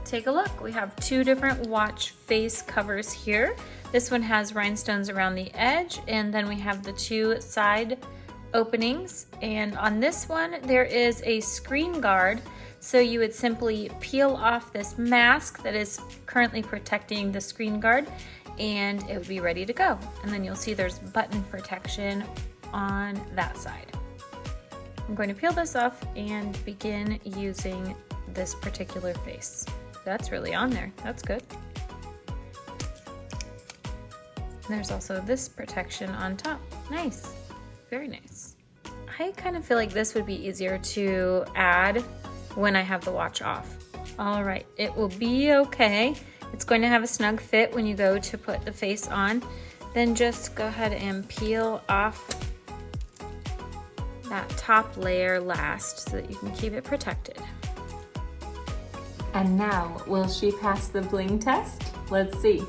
take a look. We have two different watch face covers here. This one has rhinestones around the edge, and then we have the two side openings. And on this one, there is a screen guard. So you would simply peel off this mask that is currently protecting the screen guard, and it would be ready to go. And then you'll see there's button protection on that side. I'm going to peel this off and begin using this particular face. That's really on there. That's good. And there's also this protection on top. Nice. Very nice. I kind of feel like this would be easier to add when I have the watch off. All right, it will be okay. It's going to have a snug fit when you go to put the face on. Then just go ahead and peel off that top layer last so that you can keep it protected. And now, will she pass the bling test? Let's see.